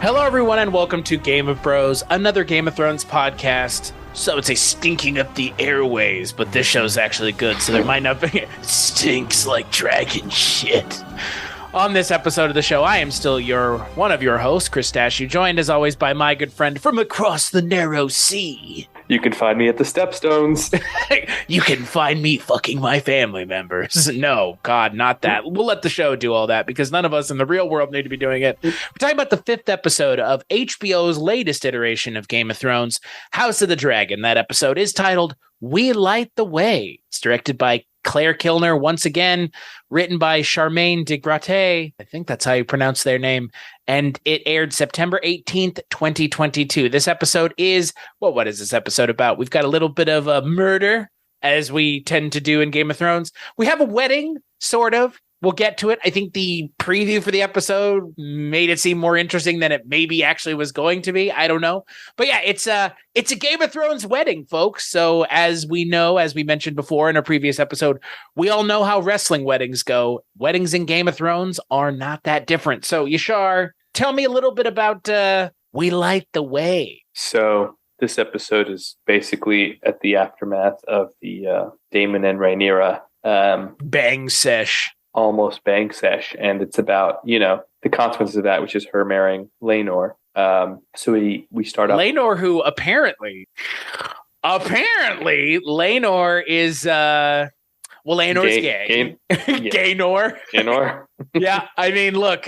Hello, everyone, and welcome to Game of Bros, another Game of Thrones podcast. So it's a stinking up the airways, but this show's actually good, so there might not be. It stinks like dragon shit. On this episode of the show, I am still one of your hosts, Chris Dashu, joined as always by my good friend from across the narrow sea. You can find me at the Stepstones. You can find me fucking my family members. No, God, not that. We'll let the show do all that because none of us in the real world need to be doing it. We're talking about the 5th episode of HBO's latest iteration of Game of Thrones, House of the Dragon. That episode is titled We Light the Way. It's directed by Claire Kilner, once again, written by Charmaine de Gratte. I think that's how you pronounce their name. And it aired September 18th, 2022. This episode is, well, what is this episode about? We've got a little bit of a murder, as we tend to do in Game of Thrones. We have a wedding, sort of. We'll get to it. I think the preview for the episode made it seem more interesting than it maybe actually was going to be. I don't know. But yeah, it's a Game of Thrones wedding, folks. So as we know, as we mentioned before in a previous episode, we all know how wrestling weddings go. Weddings in Game of Thrones are not that different. So Yashar, tell me a little bit about We Light the Way. So this episode is basically at the aftermath of the Daemon and Rhaenyra bang sesh. Almost bang sesh, and it's about, the consequences of that, which is her marrying Laenor. So we start off Laenor, who apparently Laenor is Laenor's gay. Gaynor. Gaynor. Yeah, I mean, look,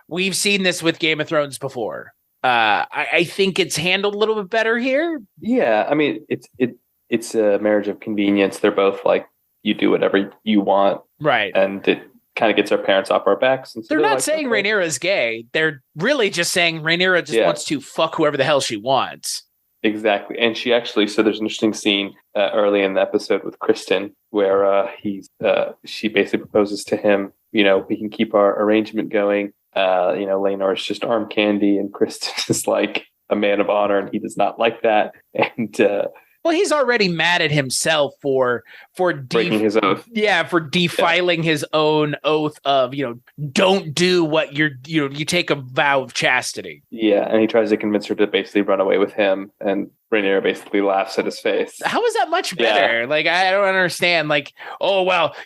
we've seen this with Game of Thrones before. I think it's handled a little bit better here. Yeah, I mean, it's a marriage of convenience. They're both like, you do whatever you want. Right. And it kind of gets our parents off our backs. And so they're not like, saying okay. Rhaenyra is gay. They're really just saying Rhaenyra just wants to fuck whoever the hell she wants. Exactly. And she actually, so there's an interesting scene early in the episode with Kristen where she basically proposes to him, we can keep our arrangement going. Laenor is just arm candy and Kristen is like a man of honor and he does not like that. And, well, he's already mad at himself for breaking his oath. Yeah, for defiling his own oath of, don't do what you take a vow of chastity. Yeah, and he tries to convince her to basically run away with him, and Rhaenyra basically laughs at his face. How is that much better? Yeah. Like, I don't understand. Like, oh, well,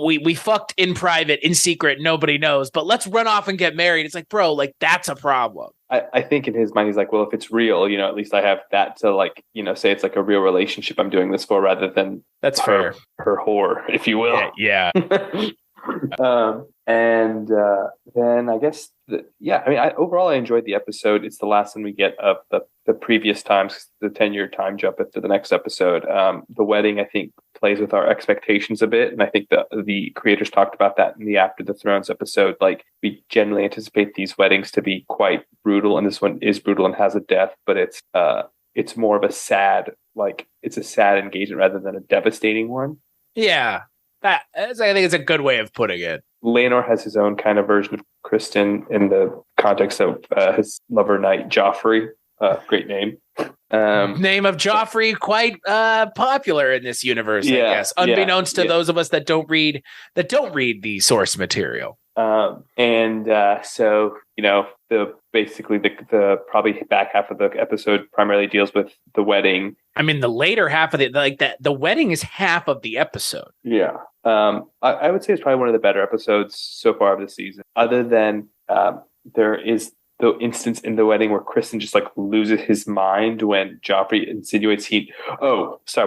we fucked in private, in secret, nobody knows, but let's run off and get married. It's like, bro, like, that's a problem. I think in his mind, he's like, well, if it's real, at least I have that to like, say it's like a real relationship I'm doing this for rather than that's fair. Her whore, if you will. Yeah. Then I guess, overall, I enjoyed the episode. It's the last one we get of the previous times, the 10-year time jump into the next episode. The wedding, I think, plays with our expectations a bit. And I think the creators talked about that in the After the Thrones episode. Like, we generally anticipate these weddings to be quite brutal. And this one is brutal and has a death, but it's more of a sad, it's a sad engagement rather than a devastating one. Yeah. I think it's a good way of putting it. Laenor has his own kind of version of Kristen in the context of his lover knight Joffrey. Great name. Name of Joffrey, quite popular in this universe, I guess. Unbeknownst to those of us that don't read the source material. The probably back half of the episode primarily deals with the wedding. I mean, the later half of the wedding is half of the episode. Yeah. I would say it's probably one of the better episodes so far of the season, other than there is the instance in the wedding where Kristen just like loses his mind when Joffrey insinuates we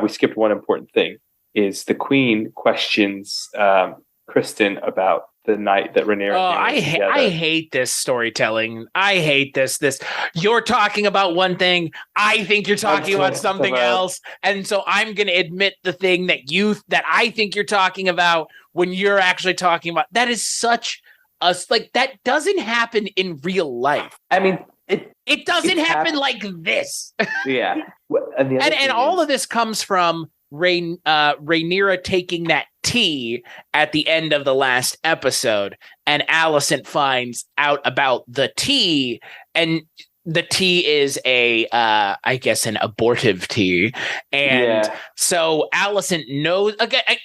skipped one important thing, is the queen questions Kristen about the night that Rhaenyra. Oh, I hate this storytelling. I hate this. You're talking about one thing. I think you're talking about something else. And so I'm going to admit the thing that I think you're talking about when you're actually talking about. That is such a, that doesn't happen in real life. I mean, it doesn't happen like this. Yeah. And all of this comes from Rhaenyra taking that tea at the end of the last episode, and Alicent finds out about the tea, and the tea is I guess an abortive tea. And so Allison knows that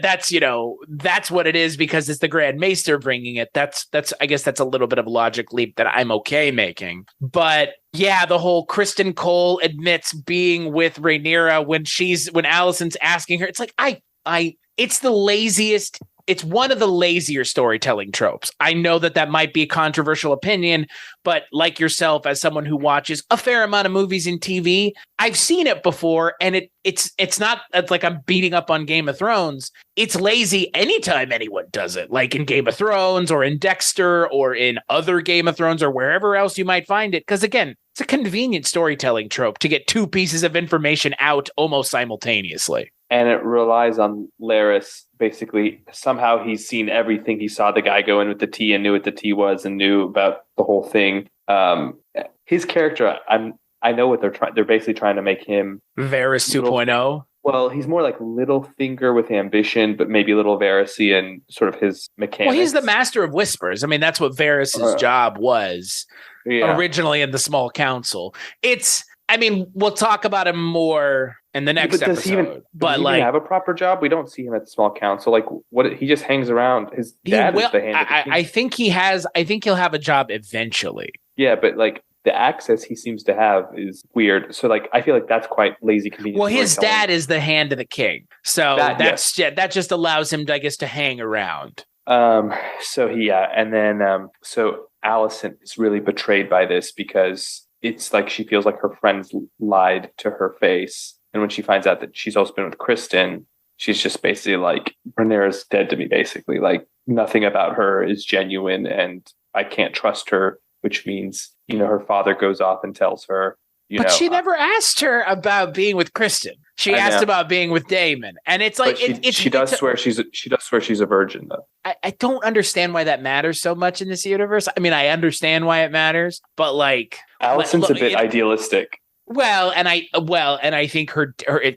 that's what it is because it's the Grand Maester bringing it. That's I guess that's a little bit of a logic leap that I'm okay making. But yeah, the whole Kristen Cole admits being with Rhaenyra when Allison's asking her, it's like, it's the laziest. It's one of the lazier storytelling tropes. I know that might be a controversial opinion, but like yourself, as someone who watches a fair amount of movies and TV, I've seen it before, and it's not like I'm beating up on Game of Thrones. It's lazy anytime anyone does it, like in Game of Thrones or in Dexter or in other Game of Thrones or wherever else you might find it. Because again, it's a convenient storytelling trope to get two pieces of information out almost simultaneously. And it relies on Larys. Basically, somehow he's seen everything. He saw the guy go in with the tea and knew what the tea was and knew about the whole thing. His character, I know what they're trying. They're basically trying to make him Varys 2.0. Well, he's more like Littlefinger with ambition, but maybe a little Varys and sort of his mechanics. Well, he's the master of whispers. I mean, that's what Varys' job was originally in the small council. We'll talk about him more in the next episode. Does he even have a proper job? We don't see him at the small council. Like, what? He just hangs around. His dad is the hand of the king. I think he has. I think he'll have a job eventually. Yeah, but like the access he seems to have is weird. So like, I feel like that's quite lazy convenient. Well, his dad is the hand of the king, so that just allows him, I guess, to hang around. And then so Allison is really betrayed by this because it's like she feels like her friends lied to her face. And when she finds out that she's also been with Kristen, she's just basically like, Rhaenyra's dead to me, basically. Like, nothing about her is genuine and I can't trust her, which means, her father goes off and tells her, But she never asked her about being with Kristen. She asked about being with Daemon. And it's like, she does swear she's a virgin, though. I don't understand why that matters so much in this universe. I mean, I understand why it matters, but like, Allison's a bit idealistic. And I think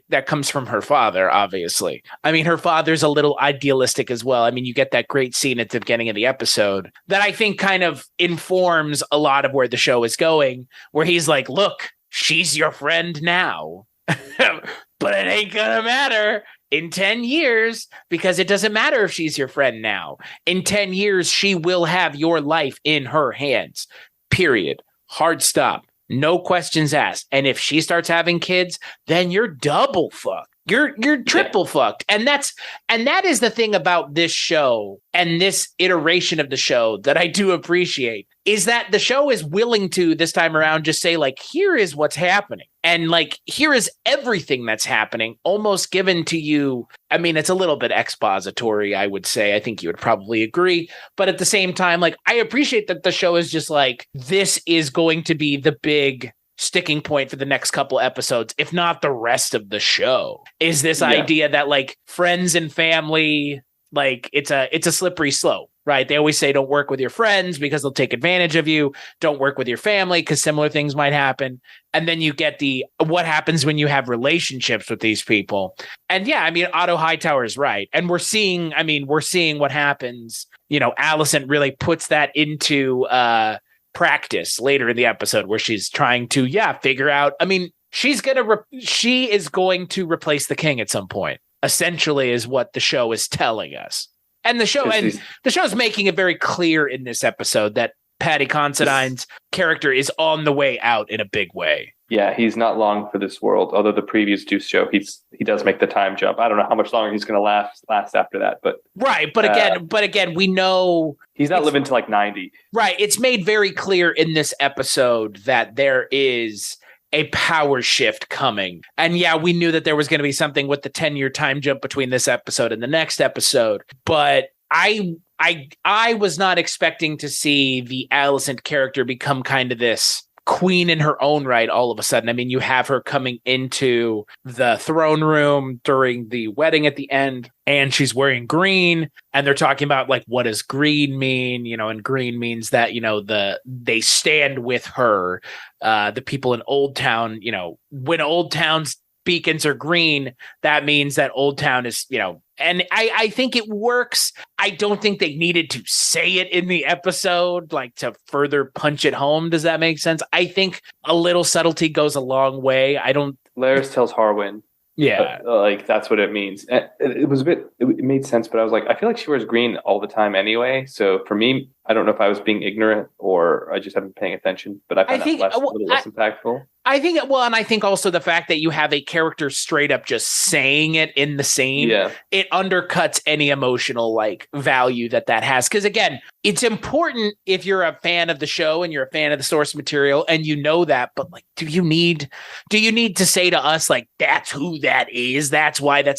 that comes from her father, obviously. I mean, her father's a little idealistic as well. I mean, you get that great scene at the beginning of the episode that I think kind of informs a lot of where the show is going, where he's like, look, she's your friend now, but it ain't gonna matter in 10 years because it doesn't matter if she's your friend now. In 10 years, she will have your life in her hands, period. Hard stop. No questions asked. And if she starts having kids, then you're double fucked. You're triple fucked. And that is the thing about this show and this iteration of the show that I do appreciate is that the show is willing to this time around just say like, here is what's happening. And like, here is everything that's happening almost given to you. I mean, it's a little bit expository, I would say. I think you would probably agree. But at the same time, like, I appreciate that the show is just like, this is going to be the big sticking point for the next couple episodes, if not the rest of the show, is this idea that like friends and family, like it's a slippery slope, right? They always say don't work with your friends because they'll take advantage of you. Don't work with your family because similar things might happen. And then you get what happens when you have relationships with these people. And yeah, I mean, Otto Hightower is right. And we're seeing what happens. Allison really puts that into practice later in the episode where she's trying to figure out. I mean, she is going to replace the king at some point, essentially, is what the show is telling us. And the show is making it very clear in this episode that Paddy Considine's character is on the way out in a big way. Yeah, he's not long for this world. Although the previews do show he does make the time jump. I don't know how much longer he's going to last after that, but right. But again, we know he's not living to like 90. Right. It's made very clear in this episode that there is a power shift coming, and yeah, we knew that there was going to be something with the 10-year time jump between this episode and the next episode, but I was not expecting to see the Alicent character become kind of this queen in her own right all of a sudden. I mean, you have her coming into the throne room during the wedding at the end, and she's wearing green, and they're talking about like, what does green mean? And green means that, they stand with her. The people in Old Town, when Old Town's beacons are green, that means that Old Town is, and I think it works. I don't think they needed to say it in the episode, like to further punch it home. Does that make sense? I think a little subtlety goes a long way. Laris tells Harwin. Yeah. Like that's what it means. It was it made sense, but I was like, I feel like she wears green all the time anyway. So for me, I don't know if I was being ignorant or I just haven't been paying attention, but I find that a little less impactful. I think, and I think also the fact that you have a character straight up just saying it in the scene, it undercuts any emotional like value that has. Because again, it's important if you're a fan of the show and you're a fan of the source material and you know that, but like, do you need to say to us like, that's who that is? That's why like,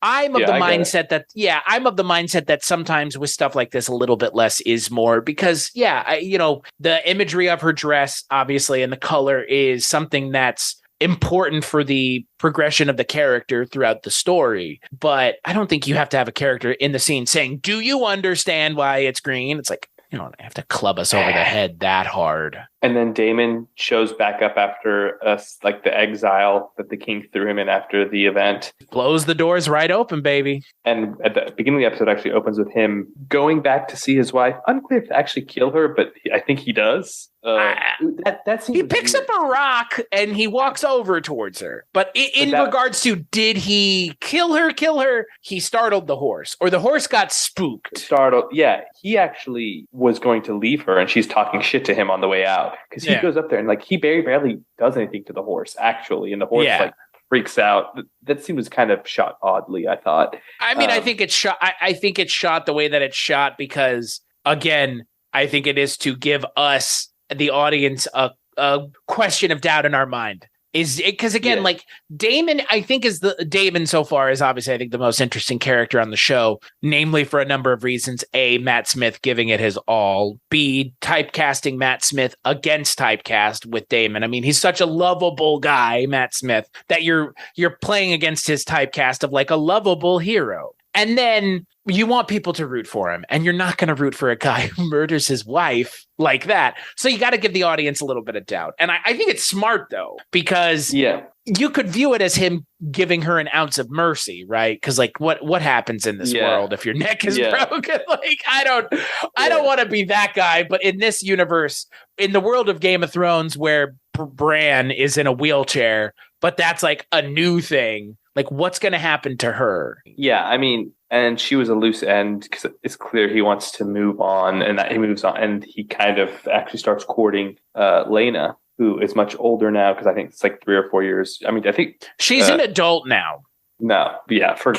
I'm of the mindset that sometimes with stuff like this, a little bit less is more, because the imagery of her dress, obviously, and the color is something that's important for the progression of the character throughout the story. But I don't think you have to have a character in the scene saying, do you understand why it's green? It's like, you don't have to club us over the head that hard. And then Daemon shows back up after like the exile that the king threw him in after the event. Blows the doors right open, baby. And at the beginning of the episode actually opens with him going back to see his wife. Unclear if to actually kill her, but I think he does. That seems he picks weird. up a rock and he walks over towards her. But in regards to, did he kill her? He startled the horse, or the horse got spooked. Startled. Yeah, he actually was going to leave her, and she's talking shit to him on the way out. Because he goes up there and like he very barely does anything to the horse actually, and the horse like freaks out. That scene was kind of shot oddly, I thought. I mean, I think it's shot. I think it's shot the way that it's shot because, again, I think it is to give us, the audience, a question of doubt in our mind. Is it because again, like Daemon, I think Daemon so far is obviously, I think, the most interesting character on the show, namely for a number of reasons. A, Matt Smith giving it his all. B, typecasting Matt Smith against typecast with Daemon. I mean, he's such a lovable guy, Matt Smith, that you're playing against his typecast of like a lovable hero. And then you want people to root for him, and you're not going to root for a guy who murders his wife like that. So you got to give the audience a little bit of doubt. And I think it's smart, though, because you could view it as him giving her an ounce of mercy, right? Because like what happens in this world if your neck is broken? Like I don't want to be that guy. But in this universe, in the world of Game of Thrones, where Bran is in a wheelchair, but that's like a new thing. Like, what's going to happen to her? Yeah, I mean, and she was a loose end because it's clear he wants to move on, and that he moves on, and he kind of actually starts courting Lena, who is much older now, because I think it's like 3 or 4 years. I mean, I think she's an adult now. No, yeah, for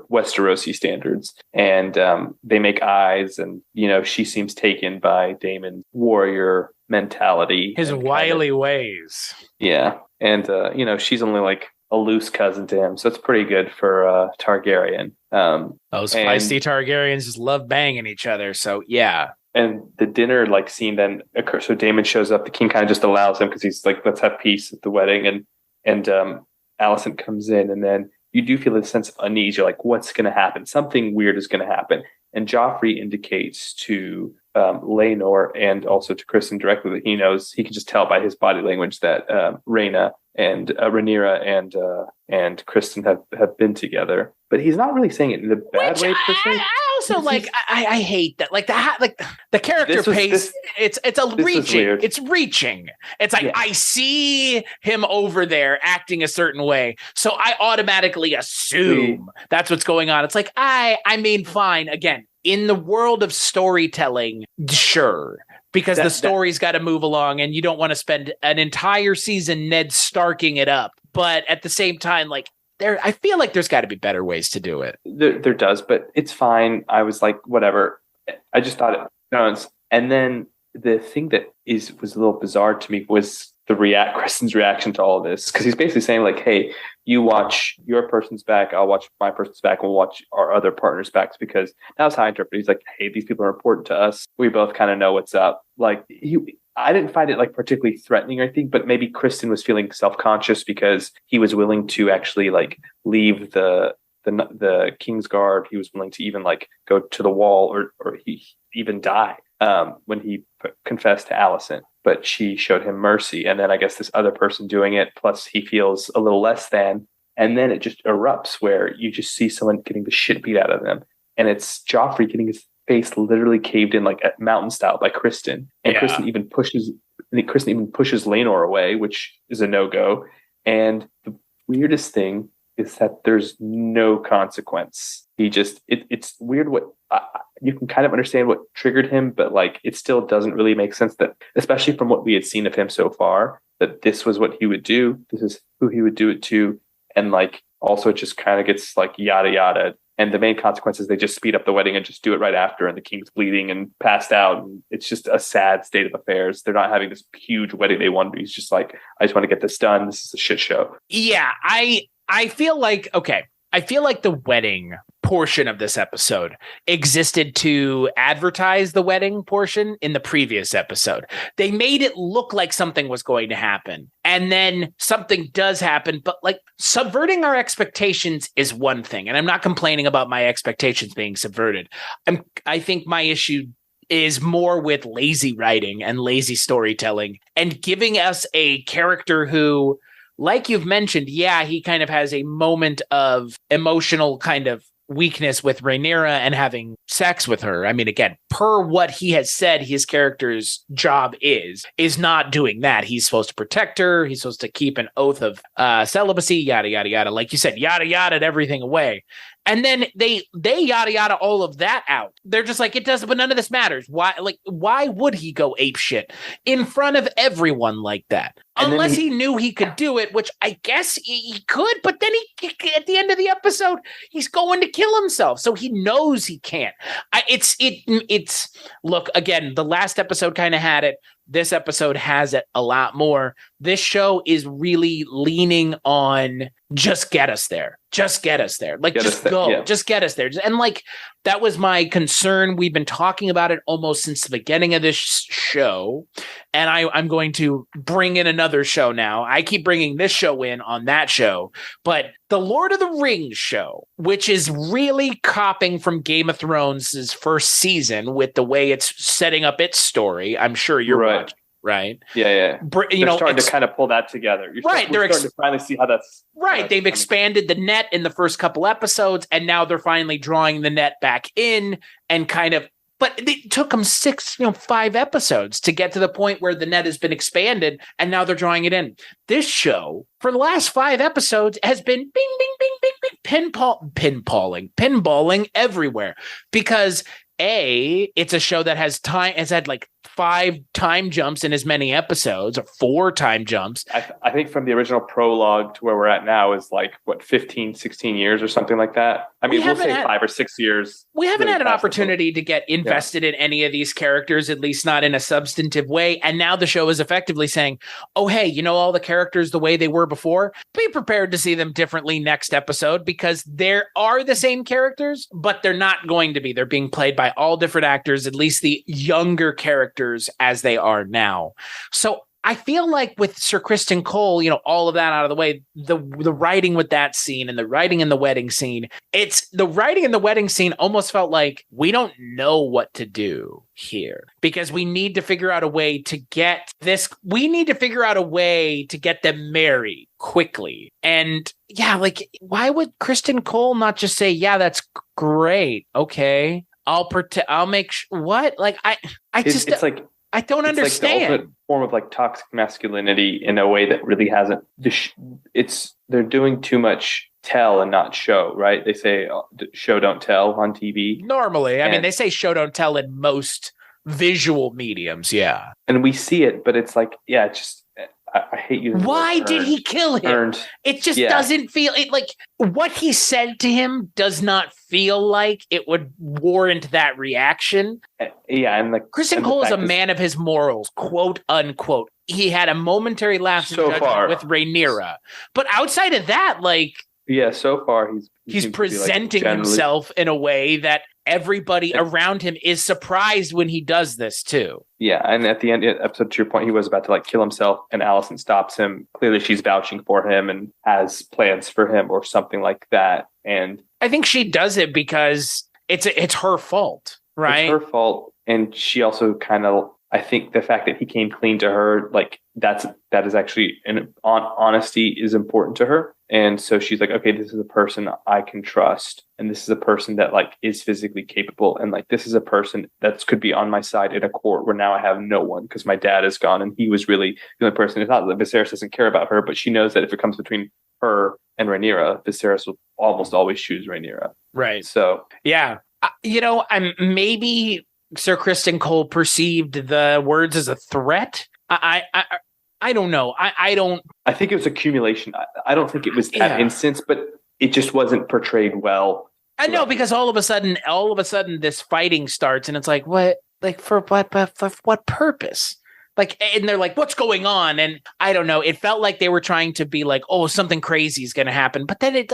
Westerosi standards, and they make eyes, and she seems taken by Daemon's warrior mentality, his wily ways. Yeah, and she's only like a loose cousin to him, so it's pretty good for Targaryen. Those feisty Targaryens just love banging each other, so yeah. And the dinner like scene then occurs. So Daemon shows up. The king kind of just allows him because he's like, let's have peace at the wedding. And Alicent comes in, and then you do feel a sense of unease. You're like, what's going to happen? Something weird is going to happen. And Joffrey indicates to Laenor and also to Kristen directly that he knows, he can just tell by his body language that Rhaena and Rhaenyra and Kristen have been together. But he's not really saying it in a bad way per se. I also I hate that. Like the character pace. It's reaching. It's reaching. It's like I see him over there acting a certain way, so I automatically assume that's what's going on. It's like I mean, fine. Again, in the world of storytelling, sure. Because the story's got to move along, and you don't want to spend an entire season Ned Starking it up. But at the same time, like I feel like there's got to be better ways to do it. There does, but it's fine. I was like, whatever. I just thought it was. And then the thing that was a little bizarre to me was Kristen's reaction to all of this, because he's basically saying like, hey, you watch your person's back, I'll watch my person's back, and we'll watch our other partner's backs, because that was how I interpreted it. He's like, hey, these people are important to us. We both kind of know what's up. Like I didn't find it like particularly threatening or anything, but maybe Kristen was feeling self-conscious because he was willing to actually like leave the Kingsguard. He was willing to even like go to the wall or he even die when he confessed to Allison, but she showed him mercy. And then I guess this other person doing it, plus he feels a little less than. And then it just erupts where you just see someone getting the shit beat out of them. And it's Joffrey getting his face literally caved in like at mountain style by Kristen. And Kristen even pushes Laenor away, which is a no-go. And the weirdest thing is that there's no consequence. It's weird what you can kind of understand what triggered him, but like it still doesn't really make sense that, especially from what we had seen of him so far, that this was what he would do. This is who he would do it to. And like also it just kind of gets like yada yada. And the main consequence is they just speed up the wedding and just do it right after, and the king's bleeding and passed out. And it's just a sad state of affairs. They're not having this huge wedding they want. He's just like, I just want to get this done. This is a shit show. Yeah, I feel like, okay, I feel like the wedding portion of this episode existed to advertise the wedding portion in the previous episode. They made it look like something was going to happen, and then something does happen, but like subverting our expectations is one thing. And I'm not complaining about my expectations being subverted. I think my issue is more with lazy writing and lazy storytelling and giving us a character who, like you've mentioned, yeah, he kind of has a moment of emotional kind of weakness with Rhaenyra and having sex with her. I mean, again, per what he has said, his character's job is not doing that. He's supposed to protect her. He's supposed to keep an oath of celibacy, yada, yada, yada. Like you said, yada, yada, everything away. And then they yada yada all of that out. They're just like, it doesn't, but none of this matters. Why would he go ape shit in front of everyone like that? Unless he knew he could do it, which I guess he could, but then he at the end of the episode, he's going to kill himself. So he knows he can't. It's look, again, the last episode kind of had it. This episode has it a lot more. This show is really leaning on just get us there. Just get us there. Like, just go. Yeah. Just get us there. And like, that was my concern. We've been talking about it almost since the beginning of this show. And I'm going to bring in another show now. I keep bringing this show in on that show. But the Lord of the Rings show, which is really copying from Game of Thrones' first season with the way it's setting up its story. I'm sure you're watching. Right. Yeah. They're starting to kind of pull that together. They're starting to finally see how that's right. They've expanded the net in the first couple episodes, and now they're finally drawing the net back in and kind of. But it took them 5 episodes to get to the point where the net has been expanded, and now they're drawing it in. This show, for the last 5 episodes, has been bing, bing, bing, bing, bing, pinballing everywhere because. It's a show that has had like 5 time jumps in as many episodes, or 4 time jumps. I think from the original prologue to where we're at now is like, what, 15, 16 years or something like that? I mean, we'll say 5 or 6 years. We haven't had an opportunity to get invested in any of these characters, at least not in a substantive way. And now the show is effectively saying, oh, hey, you know all the characters the way they were before? Be prepared to see them differently next episode, because there are the same characters, but they're not going to be. They're being played by all different actors, at least the younger characters as they are now. So I feel like with Sir Kristen Cole, all of that out of the way, the writing with that scene and the writing in the wedding scene, the writing in the wedding scene almost felt like we don't know what to do here, because we need to figure out a way to get this. We need to figure out a way to get them married quickly. And yeah, like, why would Kristen Cole not just say, yeah, that's great. Okay. I'll make what? Like, it's like, I don't understand. Like the ultimate form of like toxic masculinity in a way that really hasn't. They're doing too much tell and not show, right? They say show don't tell on TV. Normally, I mean, they say show don't tell in most visual mediums, yeah. And we see it, but it's like, yeah, it's just. I hate you. Why did he kill him? It just doesn't feel it like what he said to him does not feel like it would warrant that reaction. Yeah, and like Kristen Cole is a man of his morals, quote unquote. He had a momentary lapse in judgment with Rhaenyra, but outside of that, like, yeah, so far he's presenting himself in a way that everybody around him is surprised when he does this too. Yeah, and at the end of the episode, to your point, he was about to like kill himself, and Allison stops him. Clearly, she's vouching for him and has plans for him or something like that. And I think she does it because it's her fault, right? It's her fault, and she also kind of, I think the fact that he came clean to her, like that is actually honesty is important to her. And so she's like, okay, this is a person I can trust. And this is a person that like is physically capable. And like, this is a person that could be on my side in a court where now I have no one because my dad is gone. And he was really the only person. It's not that Viserys doesn't care about her, but she knows that if it comes between her and Rhaenyra, Viserys will almost always choose Rhaenyra. Right. So, yeah, I'm maybe Sir Kristen Cole perceived the words as a threat. I don't know. I don't. I think it was accumulation. I don't think it was that instance, but it just wasn't portrayed well. I know, because all of a sudden, this fighting starts, and it's like, what? Like for what purpose? Like, and they're like, what's going on? And I don't know. It felt like they were trying to be like, oh, something crazy is going to happen, but then it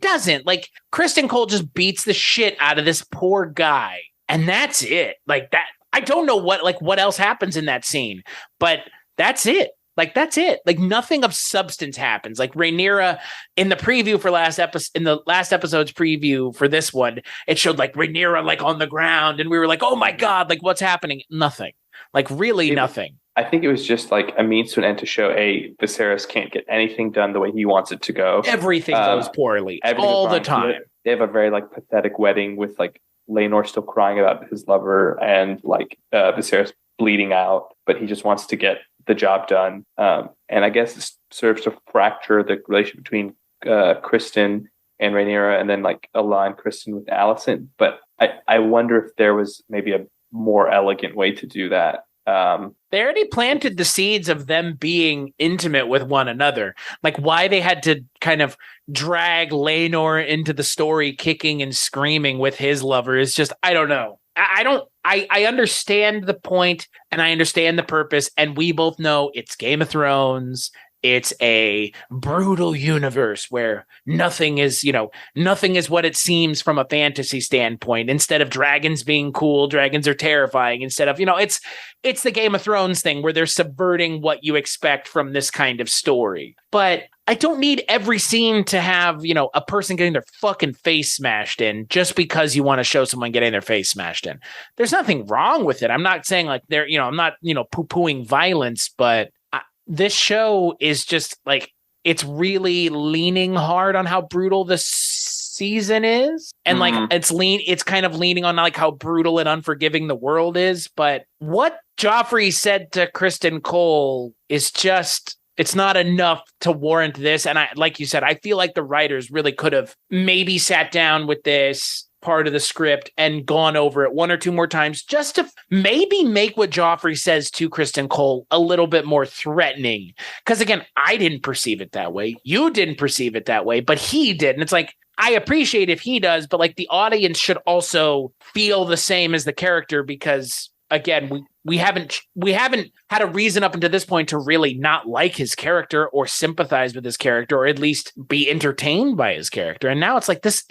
doesn't. Like, Kristen Cole just beats the shit out of this poor guy, and that's it. Like that. I don't know what else happens in that scene, but that's it. Like, that's it. Like, nothing of substance happens. Like, Rhaenyra in the preview for in the last episode's preview for this one, it showed like Rhaenyra like on the ground, and we were like, oh my God, like what's happening? Nothing. Like, really nothing. I think it was just like a means to an end to show Viserys can't get anything done the way he wants it to go. Everything goes poorly all the time. They have a very like pathetic wedding with like Laenor still crying about his lover and like Viserys bleeding out, but he just wants to get the job done. And I guess it serves to fracture the relation between Kristen and Rhaenyra, and then like align Kristen with Alicent. But I wonder if there was maybe a more elegant way to do that. They already planted the seeds of them being intimate with one another. Like, why they had to kind of drag Laenor into the story kicking and screaming with his lover is just, I don't know. I understand the point and I understand the purpose, and we both know it's Game of Thrones. It's a brutal universe where nothing is what it seems from a fantasy standpoint. Instead of dragons being cool, dragons are terrifying. Instead of, it's the Game of Thrones thing where they're subverting what you expect from this kind of story. But I don't need every scene to have, a person getting their fucking face smashed in just because you want to show someone getting their face smashed in. There's nothing wrong with it. I'm not saying like I'm not, poo-pooing violence, but this show is just like, it's really leaning hard on how brutal the season is. And like, it's kind of leaning on like how brutal and unforgiving the world is. But what Joffrey said to Kristen Cole is just, it's not enough to warrant this. And like you said, I feel like the writers really could have maybe sat down with this part of the script and gone over it one or two more times just to maybe make what Joffrey says to Kristen Cole a little bit more threatening. Because again, I didn't perceive it that way. You didn't perceive it that way, but he did. And it's like, I appreciate if he does, but like the audience should also feel the same as the character, because again, we haven't had a reason up until this point to really not like his character or sympathize with his character, or at least be entertained by his character. And now it's like this,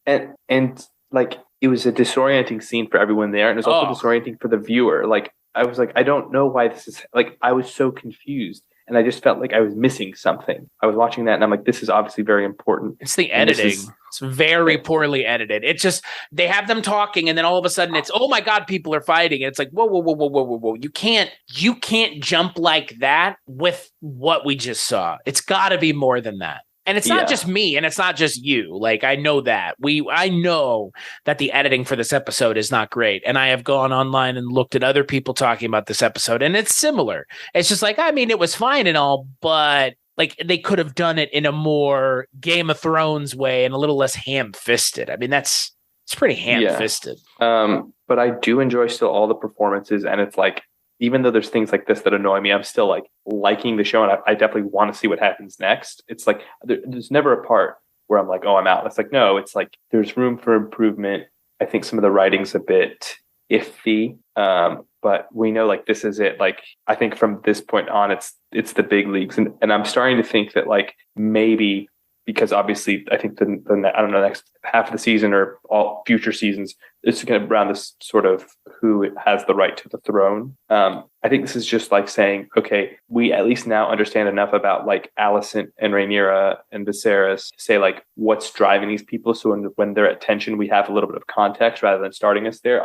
And like, it was a disorienting scene for everyone there. And it was also disorienting for the viewer. Like, I was like, I don't know why this is, like, I was so confused. And I just felt like I was missing something. I was watching that and I'm like, this is obviously very important. It's the editing. It's very poorly edited. It's just, they have them talking and then all of a sudden it's, oh my God, people are fighting. And it's like, whoa. You can't jump like that with what we just saw. It's gotta be more than that. And it's not just me, and it's not just you. Like, I know that. I know that the editing for this episode is not great. And I have gone online and looked at other people talking about this episode, and it's similar. It's just like, I mean, it was fine and all, but like, they could have done it in a more Game of Thrones way and a little less ham-fisted. I mean, it's pretty ham-fisted. But I do enjoy still all the performances, and it's like, even though there's things like this that annoy me, I'm still like liking the show, and I definitely want to see what happens next. It's like there's never a part where I'm like, oh, I'm out. It's like, no, it's like there's room for improvement. I think some of the writing's a bit iffy, but we know like this is it. Like, I think from this point on, it's the big leagues, and I'm starting to think that like maybe, because obviously I think the I don't know, next half of the season or all future seasons, it's going to around this sort of who has the right to the throne. I think this is just like saying, okay, we at least now understand enough about like Alicent and Rhaenyra and Viserys to say like what's driving these people. So when they're at tension, we have a little bit of context rather than starting us there.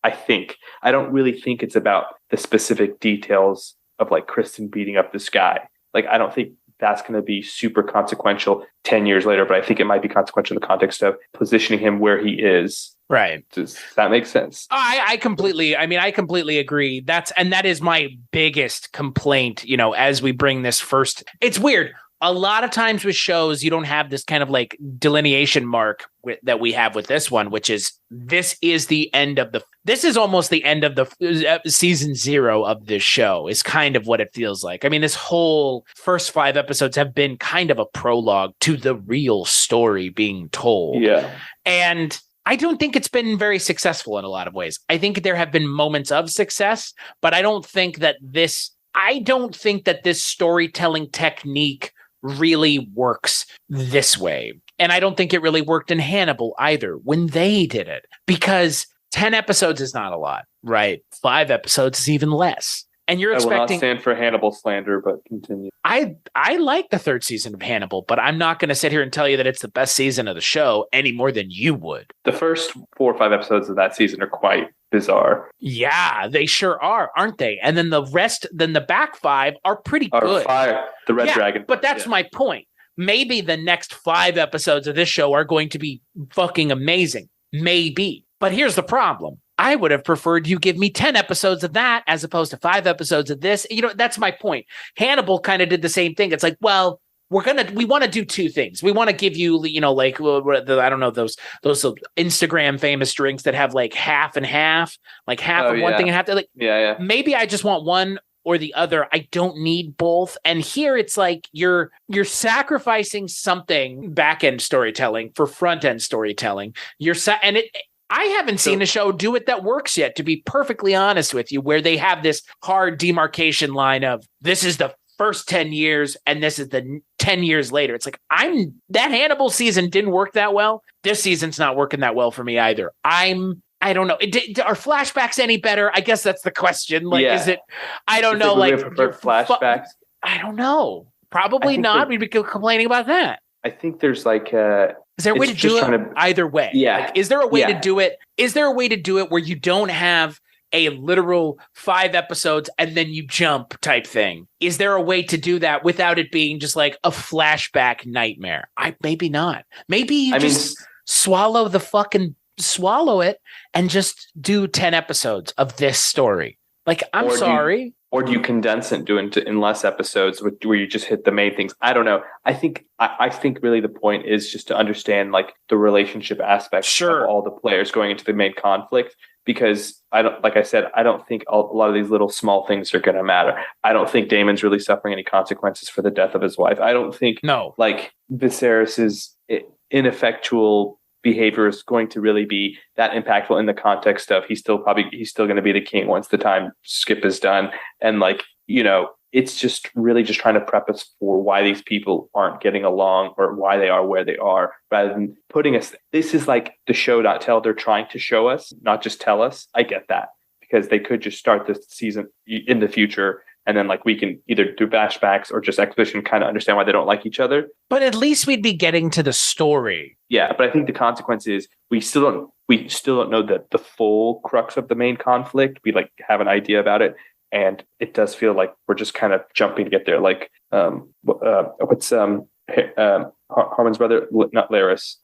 I think. I don't really think it's about the specific details of like Kristen beating up this guy. Like, I don't think that's going to be super consequential 10 years later, but I think it might be consequential in the context of positioning him where he is. Right. Does that make sense? I completely agree. That is my biggest complaint, as we bring this first. It's weird. A lot of times with shows, you don't have this kind of like delineation mark that we have with this one, which is this is almost the end of the season 0 of this show is kind of what it feels like. I mean, this whole first 5 episodes have been kind of a prologue to the real story being told. Yeah. And I don't think it's been very successful in a lot of ways. I think there have been moments of success, but I don't think that this storytelling technique really works this way. And I don't think it really worked in Hannibal either when they did it, because 10 episodes is not a lot, right? 5 episodes is even less. And you're expecting... I will not stand for Hannibal slander, but continue. I like the 3rd season of Hannibal, but I'm not going to sit here and tell you that it's the best season of the show any more than you would. The first 4 or 5 episodes of that season are quite bizarre. Yeah, they sure are, aren't they? And then the back 5 are pretty good. Fire, the Red Dragon. But that's my point. Maybe the next 5 episodes of this show are going to be fucking amazing. Maybe. But here's the problem. I would have preferred you give me 10 episodes of that as opposed to 5 episodes of this. That's my point. Hannibal kind of did the same thing. It's like, well, we want to do 2 things. We want to give you, like, I don't know, those Instagram famous drinks that have like half and half, like half of one thing and half. Like, maybe I just want one or the other. I don't need both. And here it's like you're sacrificing something back-end storytelling for front-end storytelling. I haven't seen a show do it that works yet, to be perfectly honest with you, where they have this hard demarcation line of this is the first 10 years and this is the 10 years later. It's like that Hannibal season didn't work that well. This season's not working that well for me either. I don't know. Are flashbacks any better? I guess that's the question. Like, is it? I don't know. Like, flashbacks. I don't know. Probably not. We'd be complaining about that. I think there's like is there a way to do it either way? Yeah. Like, is there a way to do it? Is there a way to do it where you don't have a literal 5 episodes and then you jump type thing? Is there a way to do that without it being just like a flashback nightmare? Maybe not. Maybe you swallow it and just do 10 episodes of this story. Like, I'm sorry. Or do you condense it and do it in less episodes where you just hit the main things? I don't know. I think really the point is just to understand like the relationship aspect of all the players going into the main conflict, because I don't think a lot of these little small things are going to matter. I don't think Damon's really suffering any consequences for the death of his wife. I don't think like Viserys's ineffectual behavior is going to really be that impactful in the context of he's still going to be the king once the time skip is done. And like, it's just really just trying to prep us for why these people aren't getting along or why they are where they are, rather than putting us. This is like the show not tell. They're trying to show us, not just tell us. I get that, because they could just start this season in the future, and then like we can either do flashbacks or just exposition, kind of understand why they don't like each other. But at least we'd be getting to the story. Yeah, but I think the consequence is we still don't know the full crux of the main conflict. We like have an idea about it, and it does feel like we're just kind of jumping to get there. Like what's Harmon's brother? Not Laris.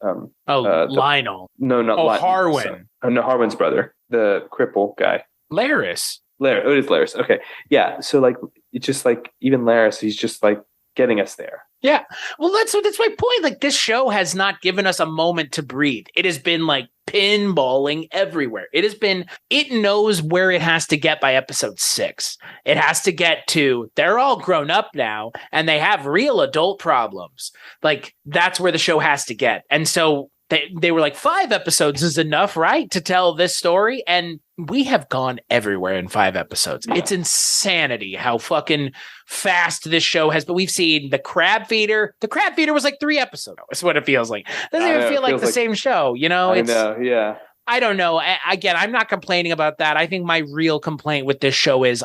Lionel. No, not Lionel. Harwin. No, Harwin's brother, the cripple guy. Laris. It is Laris. Okay. Yeah. So like, it's just like, even Laris, he's just like getting us there. Yeah. Well, that's my point. Like, this show has not given us a moment to breathe. It has been like pinballing everywhere. It knows where it has to get by episode 6. It has to get to, they're all grown up now and they have real adult problems. Like, that's where the show has to get. And so they were like, 5 episodes is enough, right, to tell this story? And we have gone everywhere in 5 episodes. Yeah. It's insanity how fucking fast this show has. But we've seen the Crab Feeder. The Crab Feeder was like 3 episodes. That's what it feels like. Doesn't even feel like the same show, I know, yeah. I don't know. Again, I'm not complaining about that. I think my real complaint with this show is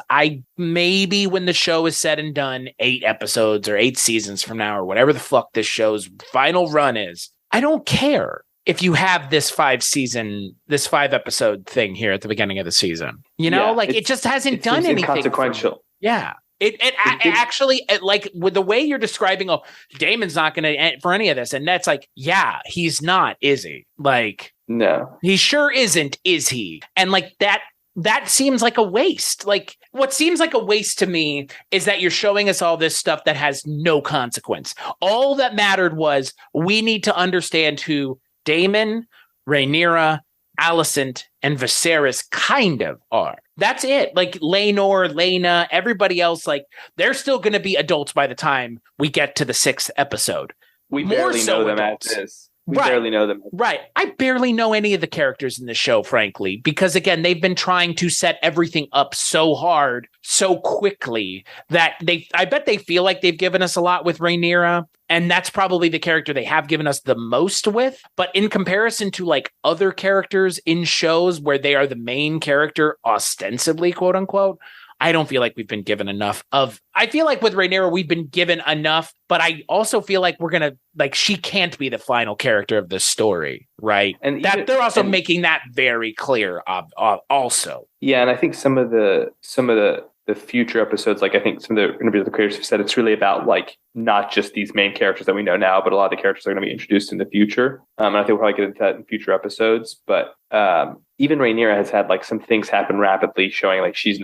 maybe when the show is said and done, 8 episodes or 8 seasons from now or whatever the fuck this show's final run is, I don't care. if you have this 5-episode thing here at the beginning of the season, like it just hasn't done anything. Inconsequential. Yeah. It actually, like with the way you're describing, Damon's not going to end for any of this. And that's like, yeah, he's not, is he? Like, no, he sure isn't, is he? And like that seems like a waste. Like what seems like a waste to me is that you're showing us all this stuff that has no consequence. All that mattered was we need to understand who Damon, Rhaenyra, Alicent, and Viserys kind of are. That's it. Like Laenor, Laena, everybody else, like they're still going to be adults by the time we get to the 6th episode. We barely know them as is. We barely know them. Right. I barely know any of the characters in the show, frankly, because again, they've been trying to set everything up so hard, so quickly that I bet they feel like they've given us a lot with Rhaenyra. And that's probably the character they have given us the most with. But in comparison to like other characters in shows where they are the main character ostensibly, quote unquote, I don't feel like we've been given enough of. I feel like with Rhaenyra, we've been given enough, but I also feel like we're going to, like, she can't be the final character of this story, right? And that they're also making that very clear also. Yeah, and I think some of the future episodes, like I think some of the interviews with the creators have said it's really about like not just these main characters that we know now, but a lot of the characters are going to be introduced in the future. And I think we'll probably get into that in future episodes. But even Rhaenyra has had like some things happen rapidly, showing like she's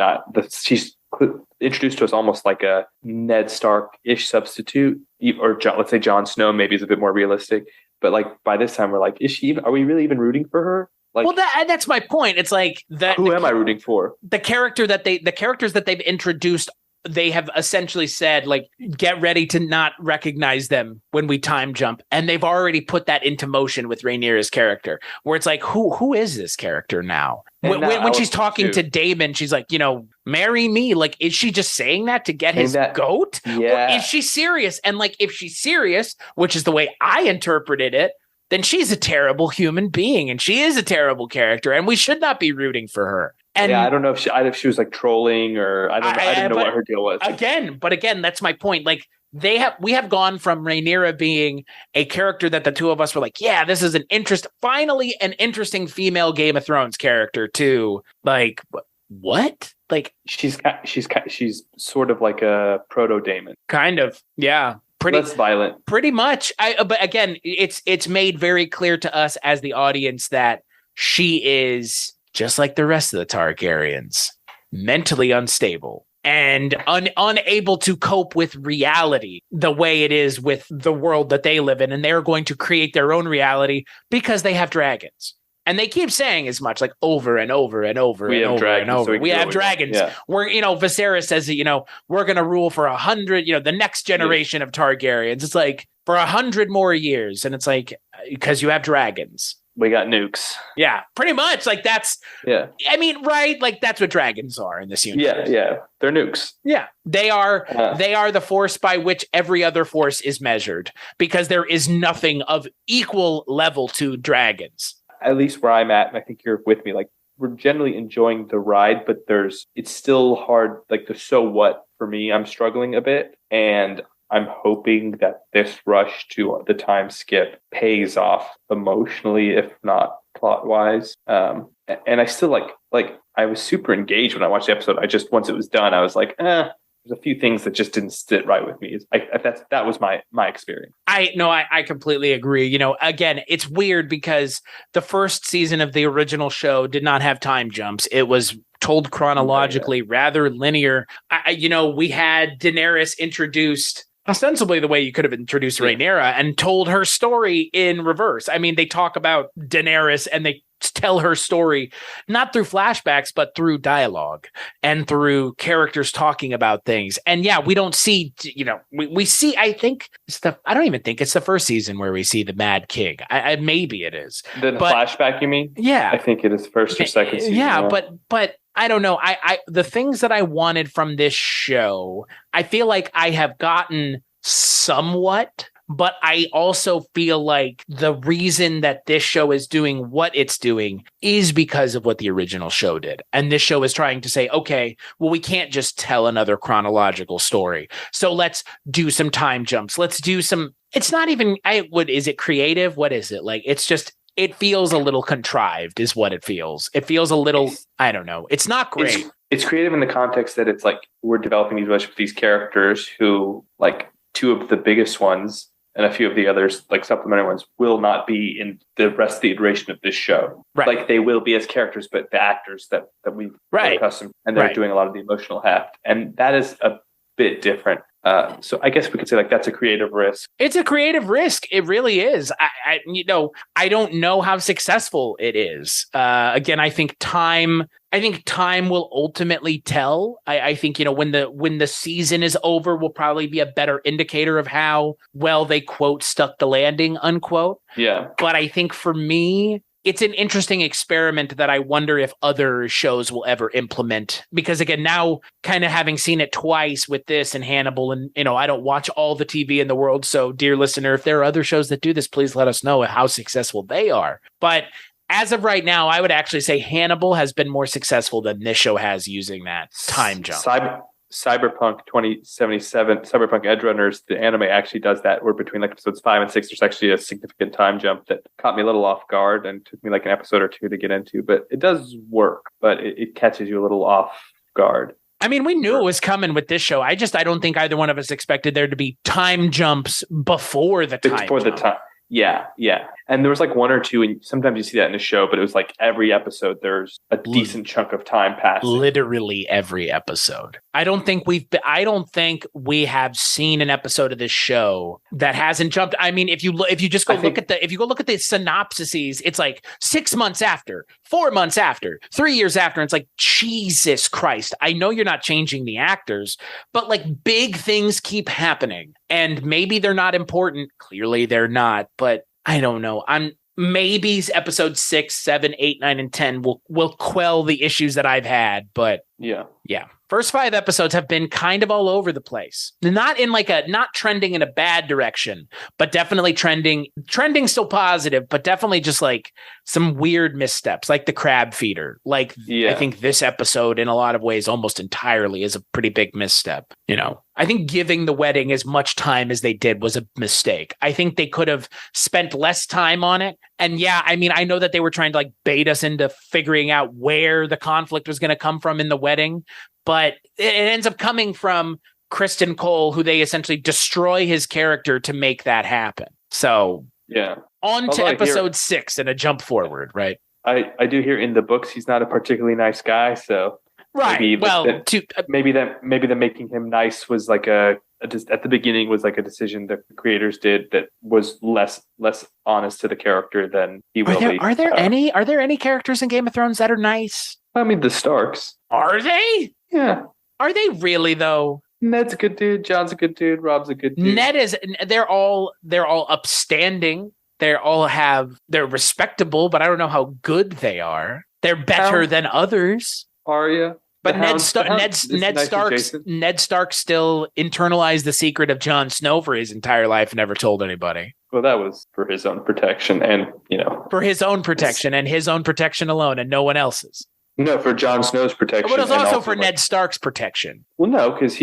introduced to us almost like a Ned Stark-ish substitute, or let's say Jon Snow maybe is a bit more realistic. But like by this time, we're like, are we really even rooting for her? Like, well, that's my point. It's like that. Who am I rooting for? The characters that they've introduced, they have essentially said, like, get ready to not recognize them when we time jump, and they've already put that into motion with Rhaenyra's character, where it's like, who is this character now? When she's talking to Daemon, she's like, marry me. Like, is she just saying that to get his goat? Yeah. Or is she serious? And like, if she's serious, which is the way I interpreted it, then she's a terrible human being and she is a terrible character and we should not be rooting for her. And yeah, I don't know if she was like trolling or I didn't know what her deal was. Again, that's my point. Like we have gone from Rhaenyra being a character that the two of us were like, yeah, this is finally an interesting female Game of Thrones character, to like, what? Like she's sort of like a proto Daemon. Kind of. Yeah. Less violent. Pretty much. But again, it's made very clear to us as the audience that she is just like the rest of the Targaryens, mentally unstable and unable to cope with reality the way it is with the world that they live in. And they're going to create their own reality because they have dragons. And they keep saying as much, like over and over and over and over and over. We have dragons. Yeah. We're, Viserys says that, we're going to rule for 100, the next generation of Targaryens. It's like for 100 more years. And it's like, because you have dragons. We got nukes. Yeah, pretty much. Like that's, yeah. I mean, right. Like that's what dragons are in this universe. Yeah. They're nukes. Yeah. They are the force by which every other force is measured, because there is nothing of equal level to dragons. At least where I'm at, and I think you're with me, like we're generally enjoying the ride, but it's still hard. Like the so what for me, I'm struggling a bit, and I'm hoping that this rush to the time skip pays off emotionally, if not plot wise. And I still like I was super engaged when I watched the episode. Once it was done, I was like, there's a few things that just didn't sit right with me. That was my experience. I completely agree. Again, it's weird because the first season of the original show did not have time jumps. It was told chronologically, rather linear. We had Daenerys introduced ostensibly the way you could have introduced Rhaenyra and told her story in reverse. I mean, they talk about Daenerys and they tell her story not through flashbacks but through dialogue and through characters talking about things. And yeah, we don't see, we see, I think I don't even think it's the first season where we see the Mad King. Maybe it is the flashback, you mean? Yeah, I think it is first or second season. Yeah, but I don't know. I the things that I wanted from this show, I feel like I have gotten somewhat. But I also feel like the reason that this show is doing what it's doing is because of what the original show did. And this show is trying to say, okay, well, we can't just tell another chronological story. So let's do some time jumps. Let's do some, it's not even, is it creative? What is it? Like, it's just it feels a little contrived is what it feels. It feels a little, I don't know. It's not great. It's creative in the context that it's like we're developing these relationships with these characters who, like, two of the biggest ones and a few of the others, like supplementary ones, will not be in the rest of the iteration of this show. Right. Like they will be as characters, but the actors that we've Right. accustomed, and they're doing a lot of the emotional heft. And that is a bit different. So I guess we could say like that's a creative risk. It's a creative risk. It really is. I don't know how successful it is. Again, I think time will ultimately tell. I think, when the season is over will probably be a better indicator of how well they, quote, stuck the landing, unquote. Yeah. But I think for me, it's an interesting experiment that I wonder if other shows will ever implement. Because again, now kind of having seen it twice with this and Hannibal, and I don't watch all the TV in the world. So dear listener, if there are other shows that do this, please let us know how successful they are. But as of right now, I would actually say Hannibal has been more successful than this show has using that time jump. Cyberpunk 2077, Cyberpunk Edge Runners, the anime actually does that, where between like episodes 5 and 6, there's actually a significant time jump that caught me a little off guard and took me like an episode or two to get into. But it does work, but it catches you a little off guard. I mean, we knew it was coming with this show. I don't think either one of us expected there to be time jumps before the time. Before the time. Yeah. And there was like one or two, and sometimes you see that in the show, but it was like every episode, there's a decent chunk of time passing. Literally every episode. I don't think we have seen an episode of this show that hasn't jumped. I mean, if you look at the synopsises, it's like 6 months after, 4 months after, 3 years after. And it's like, Jesus Christ. I know you're not changing the actors, but like big things keep happening, and maybe they're not important. Clearly they're not, but I don't know. Maybe episode 6, 7, 8, 9, and 10 will quell the issues that I've had, but yeah. First 5 episodes have been kind of all over the place. Not trending in a bad direction, but definitely trending still positive, but definitely just like some weird missteps, like the crab feeder. I think this episode in a lot of ways almost entirely is a pretty big misstep. I think giving the wedding as much time as they did was a mistake. I think they could have spent less time on it. And yeah, I mean, I know that they were trying to like bait us into figuring out where the conflict was going to come from in the wedding, but it ends up coming from Kristen Cole, who they essentially destroy his character to make that happen. So yeah, on to episode 6 and a jump forward, right? I do hear in the books he's not a particularly nice guy, so right. Maybe the making him nice was like just at the beginning was like a decision that the creators did that was less honest to the character than he will be. Are there any characters in Game of Thrones that are nice? I mean, the Starks. Are they? Yeah. Are they really though? Ned's a good dude. John's a good dude. Rob's a good dude. They're all upstanding. They're respectable, but I don't know how good they are. They're better than others. Arya. But Ned Stark still internalized the secret of Jon Snow for his entire life and never told anybody. Well, that was for his own protection and, for his own protection and his own protection alone and no one else's. No, for Jon Snow's protection. But it was also for Ned Stark's protection. Well, no, because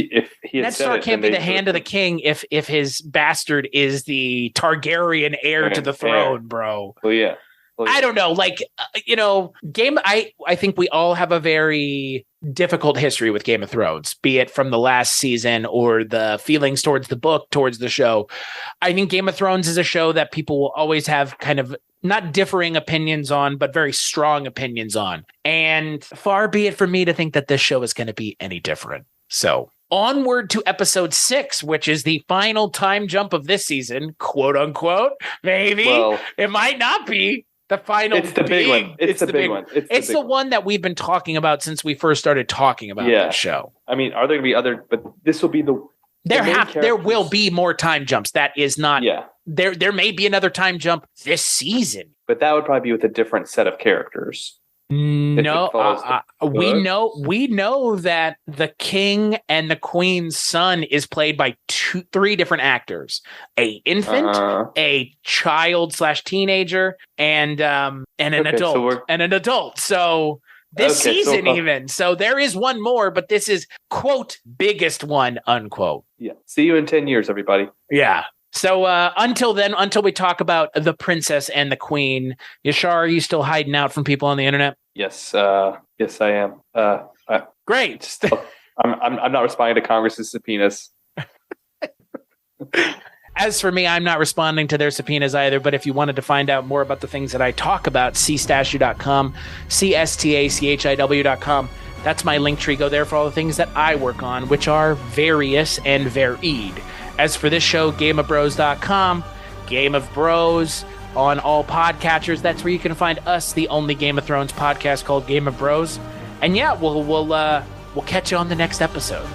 Ned Stark can't be the hand of the king if his bastard is the Targaryen heir to the throne, bro. Well, yeah. I don't know. I think we all have a very difficult history with Game of Thrones, be it from the last season or the feelings towards the book, towards the show. I think Game of Thrones is a show that people will always have kind of not differing opinions on, but very strong opinions on. And far be it from me to think that this show is going to be any different. So onward to episode 6, which is the final time jump of this season, quote unquote. Maybe it might not be. The final It's the big one. It's the big one. It's the one that we've been talking about since we first started talking about this show. I mean, are there going to be other, but this will be there will be more time jumps. That is not there may be another time jump this season. But that would probably be with a different set of characters. No, we know that the king and the queen's son is played by 3 different actors: a infant, a child / teenager, and an adult. So this season even. So there is one more, but this is quote biggest one unquote. Yeah. See you in 10 years, everybody. Yeah. So until then, until we talk about the princess and the queen, Yashar, are you still hiding out from people on the internet? Yes, yes, I am. Great. I'm not responding to Congress's subpoenas. As for me, I'm not responding to their subpoenas either, but if you wanted to find out more about the things that I talk about, cstachiw.com, cstachiw.com. That's my link tree. Go there for all the things that I work on, which are various and varied. As for this show, gameofbros.com, Game of Bros on all podcatchers. That's where you can find us, the only Game of Thrones podcast called Game of Bros. And yeah, we'll catch you on the next episode.